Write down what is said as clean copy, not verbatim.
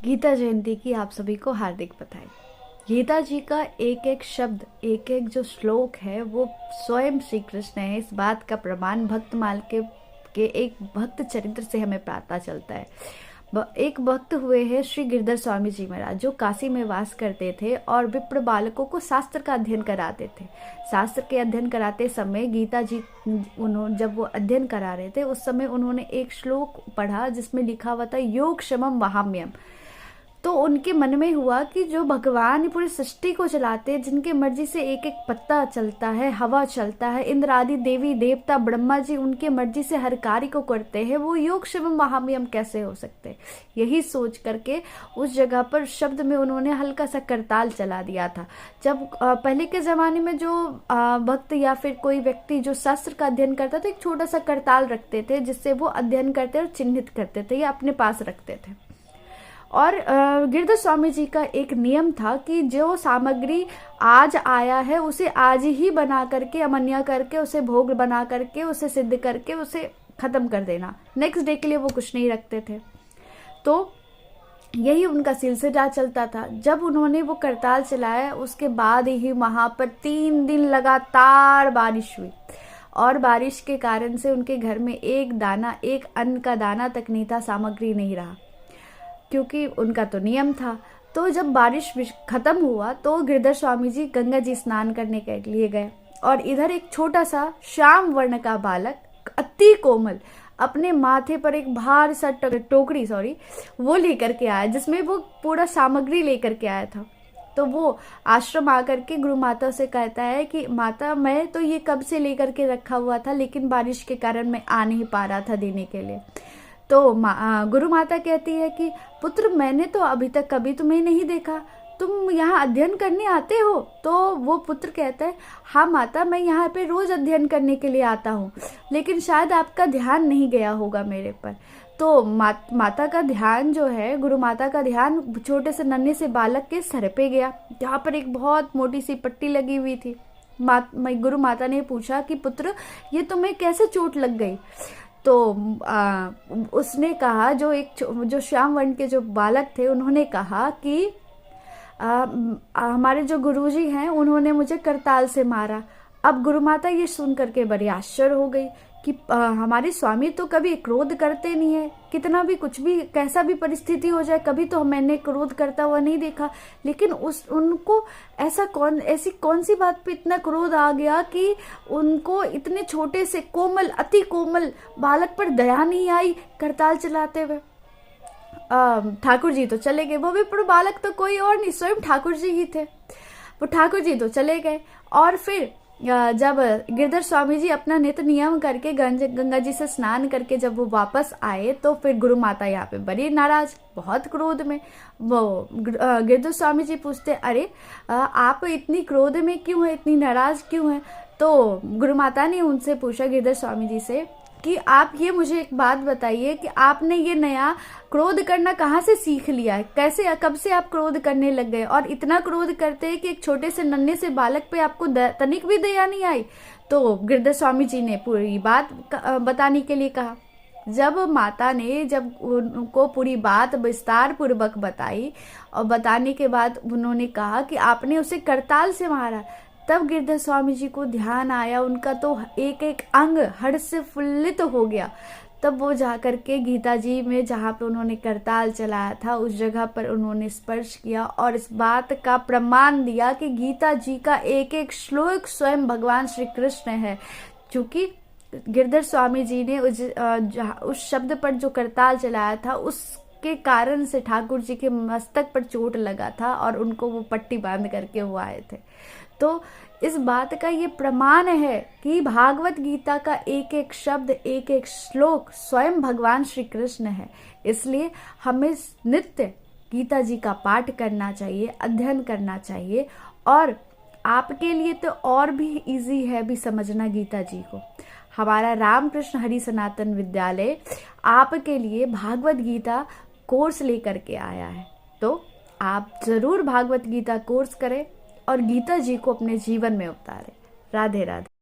गीता जयंती की आप सभी को हार्दिक बधाई। गीता जी का एक एक शब्द, एक एक जो श्लोक है वो स्वयं श्री कृष्ण है। इस बात का प्रमाण भक्तमाल के एक भक्त चरित्र से हमें पता चलता है। एक भक्त हुए हैं श्री गिरधर स्वामी जी महाराज, जो काशी में वास करते थे और विप्र बालकों को शास्त्र का अध्ययन कराते थे। शास्त्र के अध्ययन कराते समय गीता जी उन्होंने जब वो अध्ययन करा रहे थे उस समय उन्होंने एक श्लोक पढ़ा जिसमें लिखा हुआ था योग क्षमम वहाम्यम। तो उनके मन में हुआ कि जो भगवान पूरी सृष्टि को चलाते हैं, जिनके मर्जी से एक एक पत्ता चलता है, हवा चलता है, इंद्र आदि देवी देवता ब्रह्मा जी उनके मर्जी से हर कार्य को करते हैं, वो योग शिवम महामयम कैसे हो सकते हैं। यही सोच करके उस जगह पर शब्द में उन्होंने हल्का सा करताल चला दिया था। जब पहले के जमाने में जो भक्त या फिर कोई व्यक्ति जो शास्त्र का अध्ययन करता था, एक छोटा सा करताल रखते थे जिससे वो अध्ययन करते और चिन्हित करते थे या अपने पास रखते थे। और गिरधर स्वामी जी का एक नियम था कि जो सामग्री आज आया है उसे आज ही बना करके, अमन्या करके, उसे भोग बना करके, उसे सिद्ध करके उसे खत्म कर देना। नेक्स्ट डे के लिए वो कुछ नहीं रखते थे। तो यही उनका सिलसिला चलता था। जब उन्होंने वो करताल चलाया उसके बाद ही वहां पर 3 दिन लगातार बारिश हुई और बारिश के कारण से उनके घर में एक दाना, एक अन्न का दाना तक नहीं था, सामग्री नहीं रहा, क्योंकि उनका तो नियम था। तो जब बारिश खत्म हुआ तो गिरधर स्वामी जी गंगा जी स्नान करने के लिए गए और इधर एक छोटा सा श्याम वर्ण का बालक अति कोमल अपने माथे पर एक भार सा टोकरी वो लेकर के आया, जिसमें वो पूरा सामग्री लेकर के आया था। तो वो आश्रम आकर के गुरु माता से कहता है कि माता, मैं तो ये कब से लेकर के रखा हुआ था, लेकिन बारिश के कारण मैं आ नहीं पा रहा था देने के लिए। तो गुरु माता कहती है कि पुत्र, मैंने तो अभी तक कभी तुम्हें नहीं देखा, तुम यहाँ अध्ययन करने आते हो? तो वो पुत्र कहता है, हाँ माता, मैं यहाँ पे रोज अध्ययन करने के लिए आता हूँ, लेकिन शायद आपका ध्यान नहीं गया होगा मेरे पर। तो माता का ध्यान जो है, गुरु माता का ध्यान छोटे से नन्हे से बालक के सर पे गया, जहाँ पर एक बहुत मोटी सी पट्टी लगी हुई थी। गुरु माता ने पूछा कि पुत्र, ये तुम्हें कैसे चोट लग गई? तो उसने कहा, जो श्याम वर्ण के जो बालक थे उन्होंने कहा कि हमारे जो गुरुजी हैं उन्होंने मुझे करताल से मारा। अब गुरु माता ये सुन करके बड़ी आश्चर्य हो गई कि हमारे स्वामी तो कभी क्रोध करते नहीं है, कितना भी कुछ भी कैसा भी परिस्थिति हो जाए, कभी तो मैंने क्रोध करता हुआ नहीं देखा, लेकिन उनको ऐसी कौन सी बात पे इतना क्रोध आ गया कि उनको इतने छोटे से कोमल, अति कोमल बालक पर दया नहीं आई करताल चलाते हुए। ठाकुर जी तो चले गए, वो भी पर बालक तो कोई और नहीं, स्वयं ठाकुर जी ही थे। वो ठाकुर जी तो चले गए और फिर जब गिरधर स्वामी जी अपना नित्य नियम करके गंगा जी से स्नान करके जब वो वापस आए तो फिर गुरु माता यहाँ पे बड़ी नाराज, बहुत क्रोध में। वो गिरधर स्वामी जी पूछते, अरे आप इतनी क्रोध में क्यों है, इतनी नाराज क्यों है? तो गुरु माता ने उनसे पूछा, गिरधर स्वामी जी से, कि आप ये मुझे एक बात बताइए कि आपने ये नया क्रोध करना कहाँ से सीख लिया है, कैसे, कब से आप क्रोध करने लग गए और इतना क्रोध करते हैं कि एक छोटे से नन्हे से बालक पे आपको तनिक भी दया नहीं आई? तो गिरधर स्वामी जी ने पूरी बात बताने के लिए कहा। जब माता ने उनको पूरी बात विस्तार पूर्वक बताई और बताने के बाद उन्होंने कहा कि आपने उसे करताल से मारा, तब गिरधर स्वामी जी को ध्यान आया, उनका तो एक एक अंग हर्ष से फुल्लित हो गया। तब वो जाकर के गीता जी में जहाँ पे उन्होंने करताल चलाया था उस जगह पर उन्होंने स्पर्श किया और इस बात का प्रमाण दिया कि गीता जी का एक एक श्लोक स्वयं भगवान श्री कृष्ण है। चूंकि गिरधर स्वामी जी ने उस शब्द पर जो करताल चलाया था उसके कारण से ठाकुर जी के मस्तक पर चोट लगा था और उनको वो पट्टी बांध करके वो आए थे। तो इस बात का ये प्रमाण है कि भागवत गीता का एक एक शब्द, एक एक श्लोक स्वयं भगवान श्री कृष्ण है। इसलिए हमें नित्य गीता जी का पाठ करना चाहिए, अध्ययन करना चाहिए। और आपके लिए तो और भी इजी है भी समझना गीता जी को। हमारा रामकृष्ण हरि सनातन विद्यालय आपके लिए भागवत गीता कोर्स लेकर के आया है, तो आप जरूर भागवत गीता कोर्स करें और गीता जी को अपने जीवन में उतारें। राधे राधे।